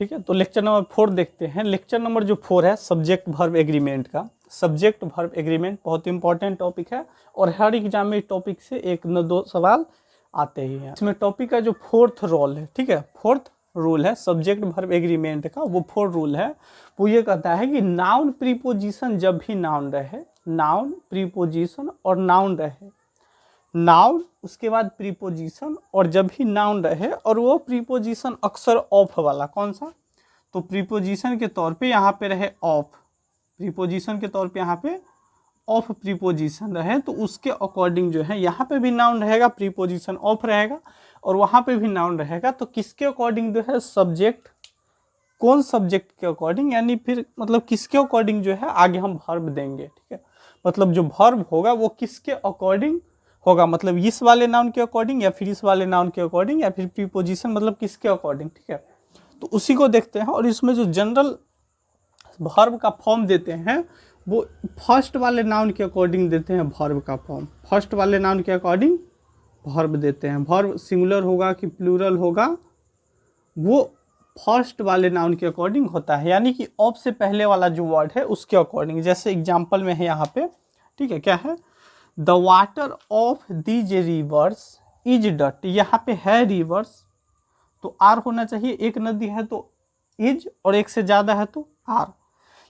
ठीक है, तो लेक्चर नंबर 4 देखते हैं। लेक्चर नंबर जो 4 है सब्जेक्ट वर्ब एग्रीमेंट का। सब्जेक्ट वर्ब एग्रीमेंट बहुत इंपॉर्टेंट टॉपिक है और हर एग्जाम में इस टॉपिक से एक न दो सवाल आते ही हैं। इसमें टॉपिक का जो 4th रोल है, ठीक है, 4th रूल है सब्जेक्ट वर्ब एग्रीमेंट का, वो 4 रूल है। वो ये कहता है कि नाउन प्रीपोजिशन जब भी नाउन रहे, नाउन प्रीपोजिशन और नाउन रहे, नाउन उसके बाद प्रीपोजिशन और जब भी नाउन रहे और वो प्रीपोजिशन अक्सर ऑफ वाला, कौन सा, तो प्रीपोजिशन के तौर पे यहाँ पे रहे ऑफ, प्रीपोजिशन के तौर पे यहाँ पे ऑफ प्रीपोजिशन रहे, तो उसके अकॉर्डिंग जो है यहाँ पे भी नाउन रहेगा, प्रीपोजिशन ऑफ रहेगा और वहाँ पे भी नाउन रहेगा। तो किसके अकॉर्डिंग जो है सब्जेक्ट, कौन सब्जेक्ट के अकॉर्डिंग, यानी फिर मतलब किसके अकॉर्डिंग जो है आगे हम वर्ब देंगे। ठीक है, मतलब जो वर्ब होगा वो किसके अकॉर्डिंग होगा, मतलब इस वाले नाउन के अकॉर्डिंग या फिर इस वाले नाउन के अकॉर्डिंग या फिर प्रीपोजिशन मतलब किसके अकॉर्डिंग। ठीक है, तो उसी को देखते हैं। और इसमें जो जनरल वर्ब का फॉर्म देते हैं वो फर्स्ट वाले नाउन के अकॉर्डिंग देते हैं वर्ब का फॉर्म, फर्स्ट वाले नाउन के अकॉर्डिंग वर्ब देते हैं। वर्ब सिंगुलर होगा कि प्लूरल होगा वो फर्स्ट वाले नाउन के अकॉर्डिंग होता है, यानी कि ऑफ से पहले वाला जो वर्ड है उसके अकॉर्डिंग। जैसे एग्जाम्पल में है यहाँ पे, ठीक है, क्या है, the water of these rivers is dirty, यहाँ पे है रिवर्स तो आर होना चाहिए, एक नदी है तो इज और एक से ज़्यादा है तो आर।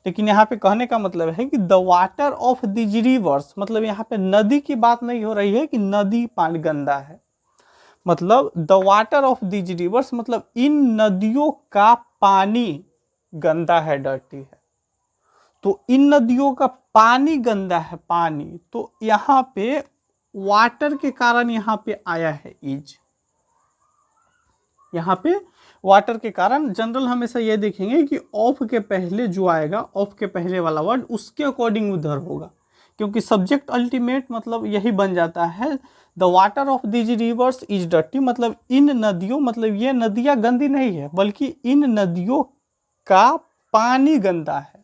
लेकिन यहाँ पे कहने का मतलब है कि the water of these rivers, मतलब यहाँ पे नदी की बात नहीं हो रही है कि नदी पानी गंदा है, मतलब the water of these rivers मतलब इन नदियों का पानी गंदा है, डर्टी है। तो इन नदियों का पानी गंदा है, पानी, तो यहाँ पे वाटर के कारण यहाँ पे आया है इज, यहाँ पे वाटर के कारण। जनरल हमेशा ये देखेंगे कि ऑफ के पहले जो आएगा, ऑफ के पहले वाला वर्ड उसके अकॉर्डिंग उधर होगा, क्योंकि सब्जेक्ट अल्टीमेट मतलब यही बन जाता है, the water of these rivers is dirty, मतलब इन नदियों, मतलब ये नदियाँ गंदी नहीं है बल्कि इन नदियों का पानी गंदा है,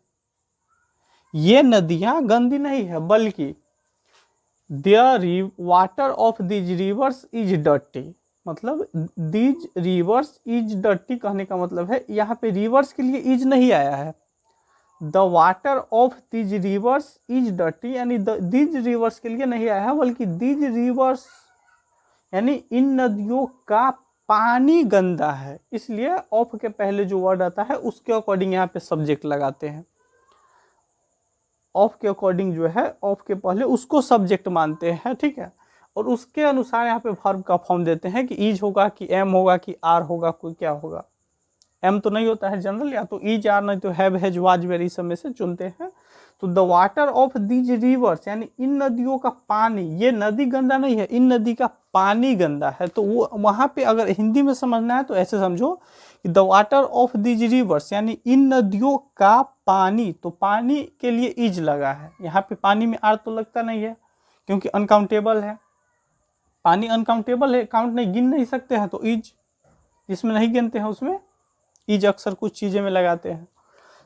ये नदियाँ गंदी नहीं है बल्कि the water of these rivers is dirty, मतलब दीज रिवर्स इज डर्टी कहने का मतलब है यहाँ पे रिवर्स के लिए इज नहीं आया है, the water of these rivers is dirty यानी दीज रिवर्स के लिए नहीं आया है बल्कि दीज रिवर्स यानी इन नदियों का पानी गंदा है, इसलिए ऑफ के पहले जो वर्ड आता है उसके अकॉर्डिंग यहाँ पे सब्जेक्ट लगाते हैं। ऑफ के अकॉर्डिंग जो है, ऑफ के पहले उसको सब्जेक्ट मानते हैं, ठीक है, और उसके अनुसार यहाँ पे वर्ब का फॉर्म देते हैं कि इज होगा कि एम होगा कि आर होगा, कोई क्या होगा। एम तो नहीं होता है जनरल, या तो इज आर नहीं तो हैव हैज वाज वेर, इस समय से चुनते हैं। तो the water of these rivers यानी इन नदियों का पानी, ये नदी गंदा नहीं है, इन नदी का पानी गंदा है। तो वो वहाँ पे अगर हिंदी में समझना है तो ऐसे समझो कि the water of these rivers यानी इन नदियों का पानी, तो पानी के लिए इज लगा है, यहाँ पे पानी में आर तो लगता नहीं है क्योंकि अनकाउंटेबल है, पानी अनकाउंटेबल है, काउंट नहीं, गिन नहीं सकते हैं, तो इज, जिसमें नहीं गिनते हैं उसमें इज अक्सर कुछ चीज़ें में लगाते हैं।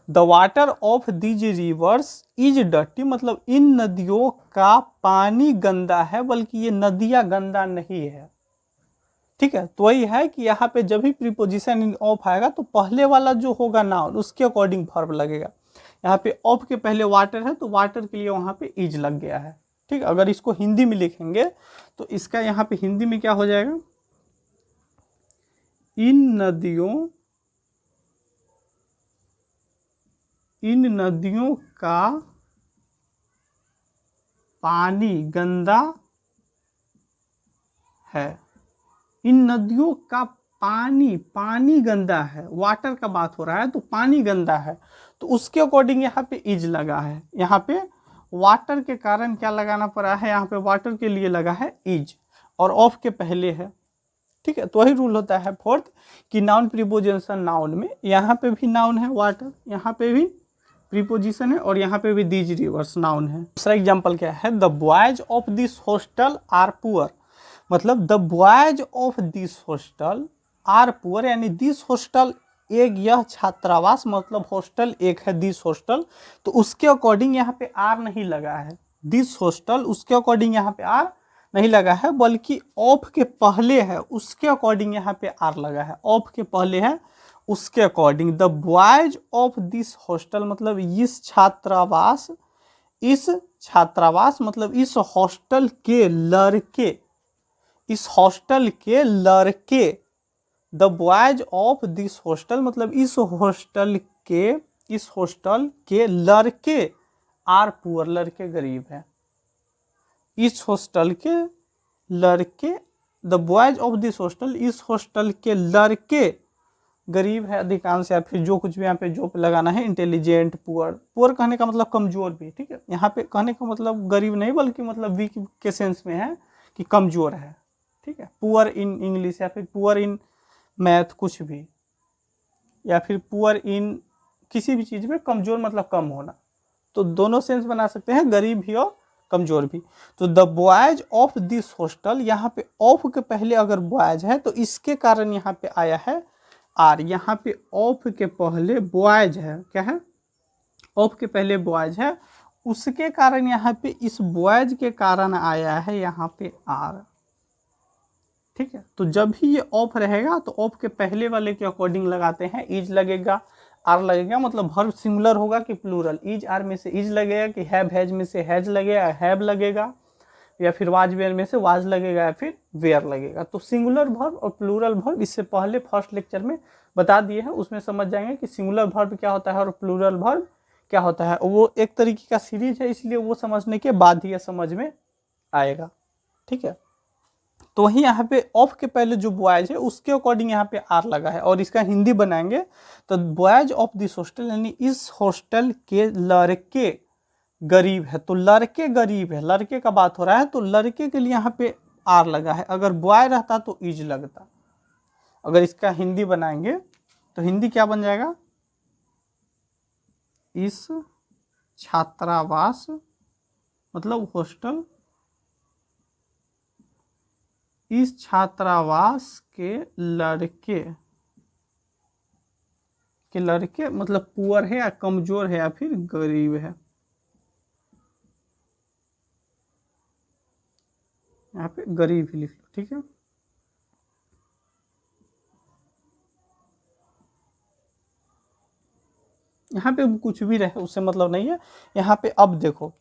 The water of these rivers is dirty मतलब इन नदियों का पानी गंदा है बल्कि ये नदियाँ गंदा नहीं है, ठीक है। तो वही है कि यहाँ पे जब भी प्रीपोजिशन इन ऑफ आएगा तो पहले वाला जो होगा नाउन उसके अकॉर्डिंग वर्ब लगेगा। यहाँ पे ऑफ के पहले वाटर है तो वाटर के लिए वहाँ पे इज लग गया है, ठीक है। अगर इसको हिंदी में लिखेंगे तो इसका यहाँ पे हिंदी में क्या हो जाएगा, इन नदियों का पानी गंदा है, इन नदियों का पानी, पानी गंदा है, वाटर का बात हो रहा है तो पानी गंदा है, तो उसके अकॉर्डिंग यहाँ पे इज लगा है। यहाँ पे वाटर के कारण क्या लगाना पड़ा है, यहाँ पे वाटर के लिए लगा है इज और ऑफ के पहले है, ठीक है। तो वही रूल होता है फोर्थ कि नाउन प्रीपोजिशन नाउन में, यहाँ पे भी नाउन है वाटर, यहाँ पे भी प्रीपोजिशन है और यहाँ पे भी दीज रिवर्स नाउन है। दूसरा एग्जाम्पल क्या है, the boys of this hostel are poor, मतलब the boys of this hostel are poor यानी दिस हॉस्टल एक, यह छात्रावास मतलब हॉस्टल एक है दिस हॉस्टल, तो उसके अकॉर्डिंग यहाँ पे आर नहीं लगा है, दिस हॉस्टल उसके अकॉर्डिंग यहाँ पे आर नहीं लगा है बल्कि ऑफ के पहले है उसके अकॉर्डिंग यहाँ पे आर लगा है, ऑफ के पहले है उसके according the boys of this hostel, मतलब इस छात्रावास मतलब इस हॉस्टल के लड़के, the boys of this hostel मतलब इस हॉस्टल के लड़के आर पुअर, लड़के गरीब है। इस हॉस्टल के लड़के, the boys of this hostel, इस हॉस्टल के लड़के गरीब है अधिकांश, या फिर जो कुछ भी यहाँ पे जो लगाना है, इंटेलिजेंट, पुअर कहने का मतलब कमजोर भी, ठीक है। यहाँ पे कहने का मतलब गरीब नहीं बल्कि मतलब वीक के सेंस में है कि कमजोर है, ठीक है। पुअर इन इंग्लिश या फिर पुअर इन मैथ कुछ भी, या फिर पुअर इन किसी भी चीज में कमजोर मतलब कम होना, तो दोनों सेंस बना सकते हैं, गरीब भी और कमजोर भी। तो the boys of this hostel, यहाँ पे ऑफ के पहले अगर बॉयज है तो इसके कारण यहाँ पे आया है आर। यहाँ पे ऑफ के पहले बॉयज है, क्या है, ऑफ के पहले बॉयज है, उसके कारण यहाँ पे इस बॉयज के कारण आया है यहाँ पे आर, ठीक है। तो जब भी ये ऑफ रहेगा तो ऑफ के पहले वाले के अकॉर्डिंग लगाते हैं, इज लगेगा, आर लगेगा, मतलब वर्ब सिंगुलर होगा कि प्लूरल, इज आर में से इज लगेगा, कि हैव हैज में से हैज लगेगा, हैव लगेगा, या फिर वाज वेयर में से वाज लगेगा, या फिर वेयर लगेगा। तो सिंगुलर वर्ब और प्लूरल वर्ब इससे पहले फर्स्ट लेक्चर में बता दिए हैं, उसमें समझ जाएंगे कि सिंगुलर वर्ब क्या होता है और प्लूरल वर्ब क्या होता है। वो एक तरीके का सीरीज है, इसलिए वो समझने के बाद ही समझ में आएगा, ठीक है। तो वही यहाँ पे ऑफ के पहले जो बॉयज है उसके अकॉर्डिंग यहाँ पे आर लगा है, और इसका हिंदी बनाएंगे तो बॉयज ऑफ दिस हॉस्टल, यानी इस हॉस्टल के लड़के गरीब है। तो लड़के गरीब है, लड़के का बात हो रहा है, तो लड़के के लिए यहाँ पे आर लगा है। अगर बॉय रहता तो इज लगता। अगर इसका हिंदी बनाएंगे तो हिंदी क्या बन जाएगा, इस छात्रावास मतलब हॉस्टल, इस छात्रावास के लड़के मतलब पुअर है या कमजोर है या फिर गरीब है। यहाँ पे गरीब ही लिख लो, ठीक है। यहाँ पे कुछ भी रहे उससे मतलब नहीं है। यहाँ पे अब देखो,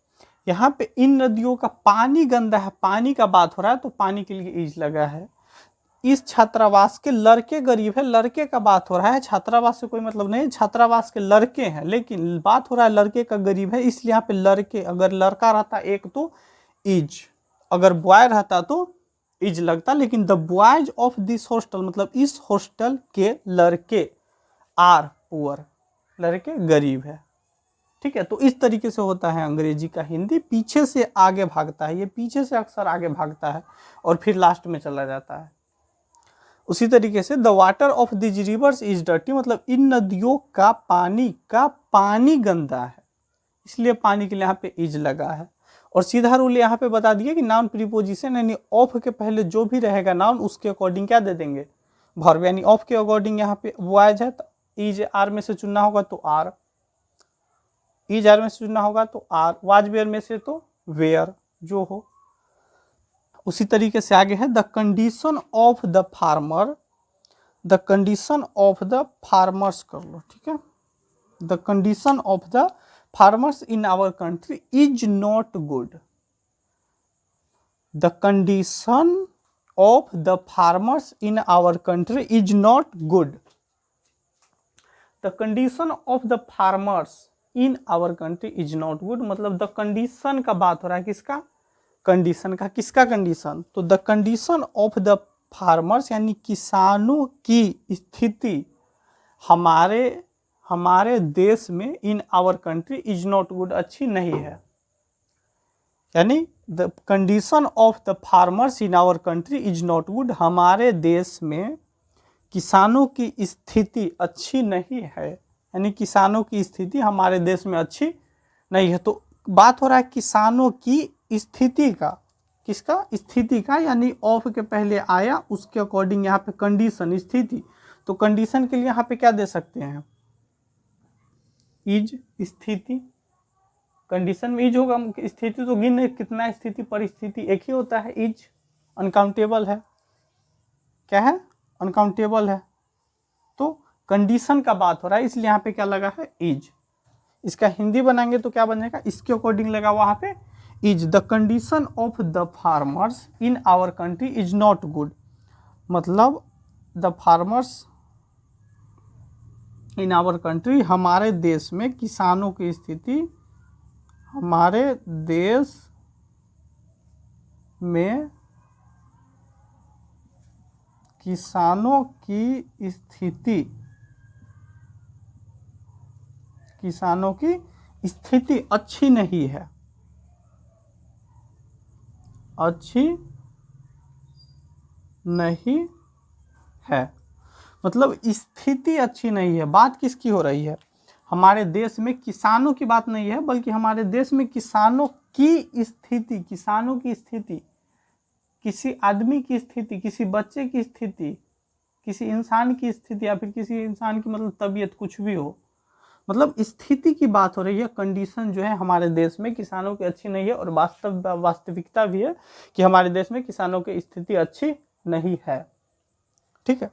यहाँ पे इन नदियों का पानी गंदा है, पानी का बात हो रहा है, तो पानी के लिए इज लगा है। इस छात्रावास के लड़के गरीब है, लड़के का बात हो रहा है, छात्रावास से कोई मतलब नहीं, छात्रावास के लड़के हैं, लेकिन बात हो रहा है लड़के का गरीब है, इसलिए यहाँ पे लड़के, अगर लड़का रहता एक तो इज, अगर बॉय रहता तो इज लगता, लेकिन the boys of this hostel मतलब इस हॉस्टल के लड़के आर पुअर, लड़के गरीब है, ठीक है। तो इस तरीके से होता है अंग्रेजी का हिंदी, पीछे से आगे भागता है, ये पीछे से अक्सर आगे भागता है और फिर लास्ट में चला जाता है। उसी तरीके से the water of this reverse is dirty, मतलब इन नदियों का पानी गंदा है, इसलिए पानी के लिए यहाँ पे इज लगा है। और सीधा रूल यहाँ पे बता दिया कि नाउन प्रीपोजिशन, यानी ऑफ के पहले जो भी रहेगा नाउन उसके अकॉर्डिंग क्या दे देंगे, वर्ब। यानी ऑफ के अकॉर्डिंग यहाँ पे बॉयज है तो इज आर में से चुनना होगा तो आर, इज आर में से चुनना होगा तो आर, वाज वेयर में से तो वेयर जो हो। उसी तरीके से आगे है the condition of the farmer, the condition of the farmers कर लो, ठीक है। The condition of the farmers in our country is not good, the condition of the farmers in our country is not good, the condition of the farmers in our country is not good, मतलब the condition का बात हो रहा है, किसका condition का, किसका condition, तो the condition of the farmers यानी किसानों की स्थिति हमारे देश में in our country is not good, अच्छी नहीं है। यानी the condition of the farmers in our country is not good, हमारे देश में किसानों की स्थिति अच्छी नहीं है, यानी किसानों की स्थिति हमारे देश में अच्छी नहीं है। तो बात हो रहा है किसानों की स्थिति का, किसका, स्थिति का, यानी ऑफ के पहले आया उसके अकॉर्डिंग यहाँ पे कंडीशन स्थिति, तो कंडीशन के लिए यहाँ पे क्या दे सकते हैं, इज, स्थिति, कंडीशन में इज होगा, स्थिति तो गिन कितना स्थिति परिस्थिति एक ही होता है, इज अनकाउंटेबल है, क्या है, अनकाउंटेबल है, तो कंडीशन का बात हो रहा है, इसलिए यहाँ पे क्या लगा है, इज। इसका हिंदी बनाएंगे तो क्या बनेगा, इसके अकॉर्डिंग लगा वहाँ पे is. The condition of the farmers in our country is not good, मतलब the farmers in our country, हमारे देश में किसानों की स्थिति, हमारे देश में किसानों की स्थिति, किसानों की स्थिति अच्छी नहीं है, अच्छी नहीं है, मतलब स्थिति अच्छी नहीं है। बात किसकी हो रही है, हमारे देश में किसानों की बात नहीं है, बल्कि हमारे देश में किसानों की स्थिति, किसानों की स्थिति, किसी आदमी की स्थिति, किसी बच्चे की स्थिति, किसी इंसान की स्थिति, या फिर किसी इंसान की मतलब तबीयत, कुछ भी हो, मतलब स्थिति की बात हो रही है। कंडीशन जो है हमारे देश में किसानों की अच्छी नहीं है, और वास्तविकता भी है कि हमारे देश में किसानों की स्थिति अच्छी नहीं है। ठीक है,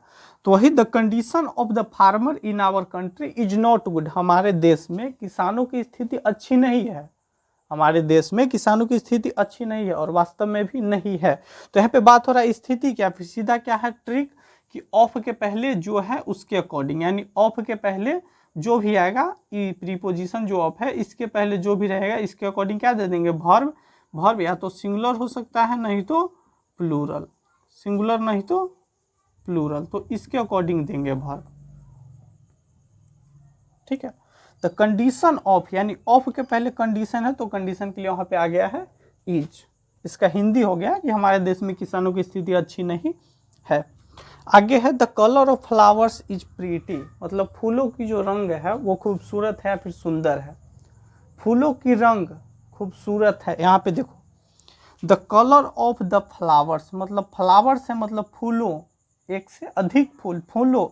तो वही the condition of the farmer in our country is not good, हमारे देश में किसानों की स्थिति अच्छी नहीं है, हमारे देश में किसानों की स्थिति अच्छी नहीं है, और वास्तव में भी नहीं है। तो यहाँ पे बात हो रहा है स्थिति क्या, फिर सीधा क्या है ट्रिक कि ऑफ के पहले जो है उसके अकॉर्डिंग, यानी ऑफ के पहले जो भी आएगा, प्रीपोजिशन जो ऑफ है इसके पहले जो भी रहेगा इसके अकॉर्डिंग क्या दे देंगे, वर्ब। वर्ब या तो सिंगुलर हो सकता है, नहीं तो प्लूरल, सिंगुलर नहीं तो प्लूरल, तो इसके अकॉर्डिंग देंगे वर्ब। ठीक है, द कंडीशन ऑफ, यानी ऑफ के पहले कंडीशन है, तो कंडीशन के लिए वहां पे आ गया है इज। इसका हिंदी हो गया कि हमारे देश में किसानों की स्थिति अच्छी नहीं है। आगे है the colour of flowers is pretty, मतलब फूलों की जो रंग है वो खूबसूरत है या फिर सुंदर है। फूलों की रंग खूबसूरत है, यहाँ पे देखो the colour of the flowers, मतलब फ्लावर्स है मतलब फूलों, एक से अधिक फूल, फूलों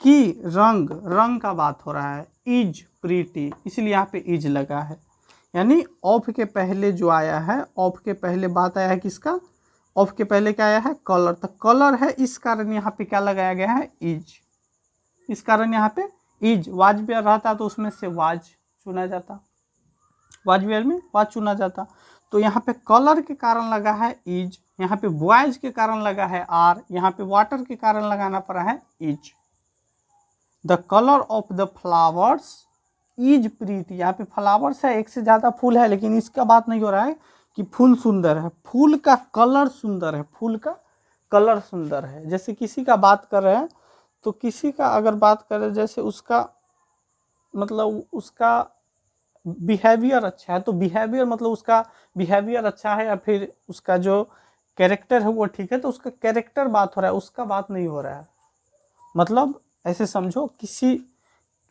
की रंग, रंग का बात हो रहा है, इज प्रीटी, इसलिए यहाँ पे इज लगा है। यानी ऑफ के पहले जो आया है, ऑफ के पहले बात आया है किसका, ऑफ के पहले क्या आया है, कलर, तो कलर है, इस कारण यहाँ पे क्या लगाया गया है, इज। इस कारण यहाँ पे इज, वाजवेयर रहता तो उसमें से वाज चुना जाता, वाजवेयर में वाज चुना जाता, तो यहाँ पे कलर के कारण लगा है इज, यहाँ पे बॉयज के कारण लगा है आर, यहाँ पे वाटर के कारण लगाना पड़ा है is. The colour of the flowers is pretty, यहाँ पे फ्लावर्स है, एक से ज़्यादा फूल है, लेकिन इसका बात नहीं हो रहा है कि फूल सुंदर है, फूल का कलर सुंदर है, फूल का कलर सुंदर है। जैसे किसी का बात कर रहे हैं, तो किसी का अगर बात करें, जैसे उसका मतलब उसका बिहेवियर अच्छा है, तो बिहेवियर मतलब उसका बिहेवियर अच्छा है, या फिर उसका जो कैरेक्टर है वो ठीक है, तो उसका कैरेक्टर बात हो रहा है, उसका बात नहीं हो रहा है। मतलब ऐसे समझो, किसी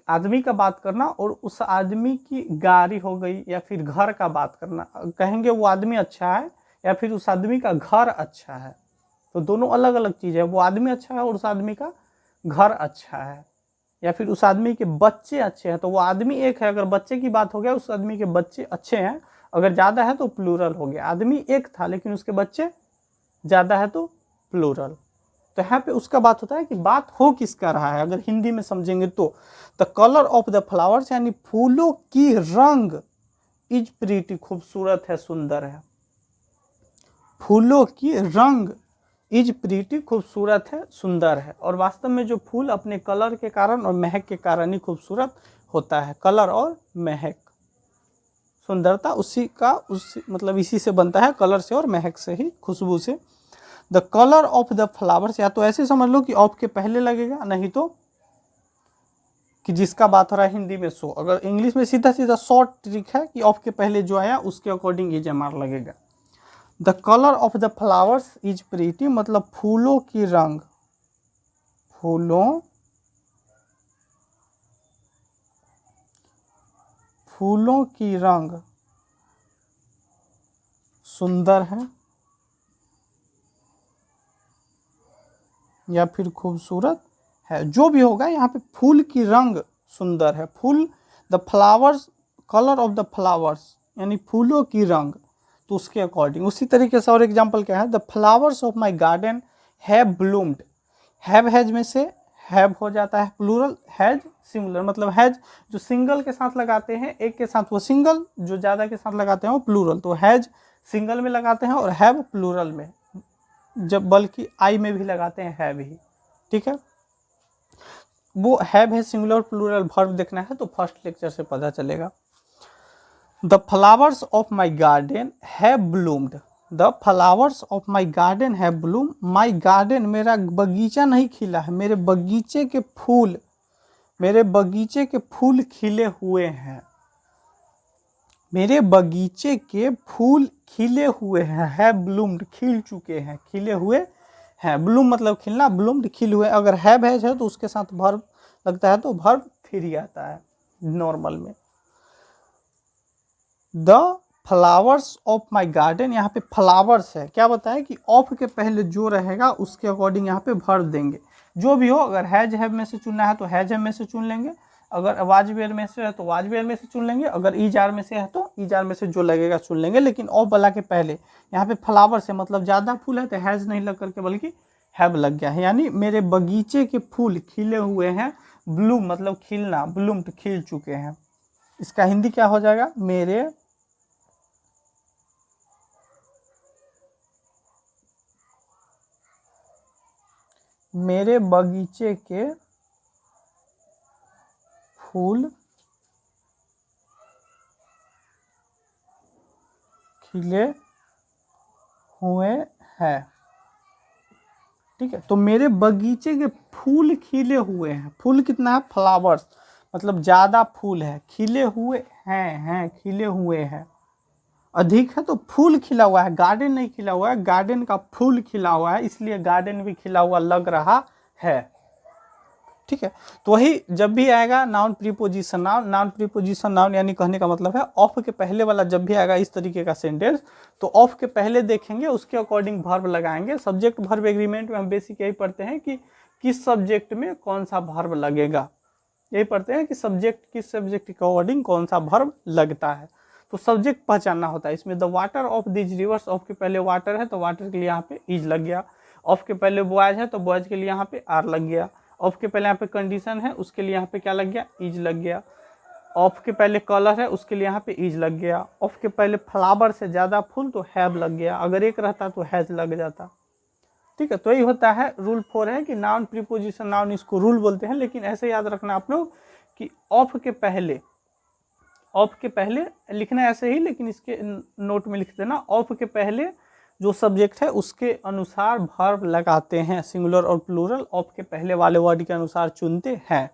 आदमी का बात करना और उस आदमी की गाड़ी हो गई, या फिर घर का बात करना, कहेंगे वो आदमी अच्छा है या फिर उस आदमी का घर अच्छा है, तो दोनों अलग अलग चीज़ है। वो आदमी अच्छा है और उस आदमी का घर अच्छा है, या फिर उस आदमी के बच्चे अच्छे हैं, तो वो आदमी एक है, अगर बच्चे की बात हो गया, उस आदमी के बच्चे अच्छे हैं, अगर ज़्यादा है तो प्लूरल हो गया। आदमी एक था लेकिन उसके बच्चे ज़्यादा है तो प्लूरल। तो यहाँ पे उसका बात होता है कि बात हो किसका रहा है, अगर हिंदी में समझेंगे तो the colour of the flowers, यानी फूलों की रंग, इज प्रीटी खूबसूरत है, सुंदर है। फूलों की रंग इज प्रीटी खूबसूरत है, सुंदर है, और वास्तव में जो फूल अपने कलर के कारण और महक के कारण ही खूबसूरत होता है। कलर और महक, सुंदरता उसी मतलब इसी से बनता है, कलर से और महक से ही, खुशबू से। The colour of the flowers, या तो ऐसे समझ लो कि ऑफ के पहले लगेगा, नहीं तो कि जिसका बात हो रहा है हिंदी में सो, अगर इंग्लिश में सीधा सीधा शॉर्ट ट्रिक है कि ऑफ के पहले जो आया उसके अकॉर्डिंग इज एम आर लगेगा। The colour of the flowers is pretty, मतलब फूलों की रंग, फूलों की रंग सुंदर है या फिर खूबसूरत है, जो भी होगा, यहाँ पे फूल की रंग सुंदर है। फूल, the flowers, colour of the flowers यानी फूलों की रंग, तो उसके अकॉर्डिंग। उसी तरीके से और एग्जांपल क्या है, the flowers of my garden have bloomed, have has में से हैव हो जाता है प्लूरल, हैज सिंगुलर, मतलब हैज जो सिंगल के साथ लगाते हैं एक के साथ वो सिंगल, जो ज़्यादा के साथ लगाते हैं वो प्लूरल। तो हैज सिंगल में लगाते हैं और हैव प्लूरल में, जब बल्कि आई में भी लगाते हैं हैव ही, ठीक है। वो हैव है सिंगुलर प्लूरल वर्ब देखना है तो फर्स्ट लेक्चर से पता चलेगा। The flowers of my garden have bloomed, the flowers of my garden have Bloom, my garden मेरा बगीचा नहीं खिला है, मेरे बगीचे के फूल, मेरे बगीचे के फूल खिले हुए हैं, मेरे बगीचे के फूल खिले हुए हैं, है ब्लूम्ड खिल चुके हैं, खिले हुए हैं, ब्लूम मतलब खिलना, ब्लूम्ड खिले हुए। अगर हैव है तो उसके साथ वर्ब लगता है तो वर्ब फिर ही आता है नॉर्मल में। The flowers of my garden, यहाँ पे फ्लावर्स है, क्या बताया कि ऑफ के पहले जो रहेगा उसके अकॉर्डिंग यहाँ पे वर्ब देंगे, जो भी हो। अगर हैज हैव में से चुनना है तो हैज हैव में से चुन लेंगे, अगर वाज वेयर में से है तो वाज वेयर में से चुन लेंगे, अगर ईज आर में से है तो ईज आर में से जो लगेगा चुन लेंगे। लेकिन ऑफ वाला के पहले यहाँ पे फ्लावर्स है, मतलब ज़्यादा फूल है तो हैज नहीं लग करके बल्कि हैव लग गया है, यानी मेरे बगीचे के फूल खिले हुए हैं, ब्लूम मतलब खिलना, ब्लूम्ड खिल चुके हैं। इसका हिंदी क्या हो जाएगा, मेरे बगीचे के फूल खिले हुए हैं, ठीक है। तो मेरे बगीचे के फूल खिले हुए हैं, फूल कितना है, फ्लावर्स मतलब ज़्यादा फूल है, खिले हुए हैं खिले हुए हैं, अधिक है तो फूल खिला हुआ है, गार्डन नहीं खिला हुआ है, गार्डन का फूल खिला हुआ है, इसलिए गार्डन भी खिला हुआ लग रहा है, ठीक है। तो वही जब भी आएगा noun preposition noun, noun preposition noun यानी कहने का मतलब है ऑफ के पहले वाला जब भी आएगा इस तरीके का सेंटेंस तो ऑफ के पहले देखेंगे, उसके अकॉर्डिंग वर्ब लगाएंगे। सब्जेक्ट वर्ब एग्रीमेंट में हम बेसिक यही पढ़ते हैं कि किस सब्जेक्ट में कौन सा वर्ब लगेगा, यही पढ़ते हैं कि सब्जेक्ट किस सब्जेक्ट के अकॉर्डिंग कौन सा वर्ब लगता है। तो सब्जेक्ट पहचानना होता है इसमें। The water of this reverse, of के पहले वाटर है तो वाटर के लिए यहाँ पे इज लग गया, ऑफ के पहले बॉयज है तो बॉयज के लिए यहाँ पे आर लग गया, ऑफ के पहले यहाँ पे कंडीशन है उसके लिए यहाँ पे क्या लग गया, इज लग गया, ऑफ के पहले कलर है उसके लिए यहाँ पे इज लग गया, ऑफ के पहले फ्लावर से ज़्यादा फूल तो हैव लग गया, अगर एक रहता तो हैज लग जाता, ठीक है। तो यही होता है रूल 4 है कि नाउन प्रीपोजिशन नाउन इसको रूल बोलते हैं। लेकिन ऐसे याद रखना आप लोग कि ऑफ के पहले लिखना ऐसे ही, लेकिन इसके नोट में लिख देना ऑफ के पहले जो सब्जेक्ट है उसके अनुसार वर्ब लगाते हैं, सिंगुलर और प्लूरल ऑफ के पहले वाले वर्ड के अनुसार चुनते हैं।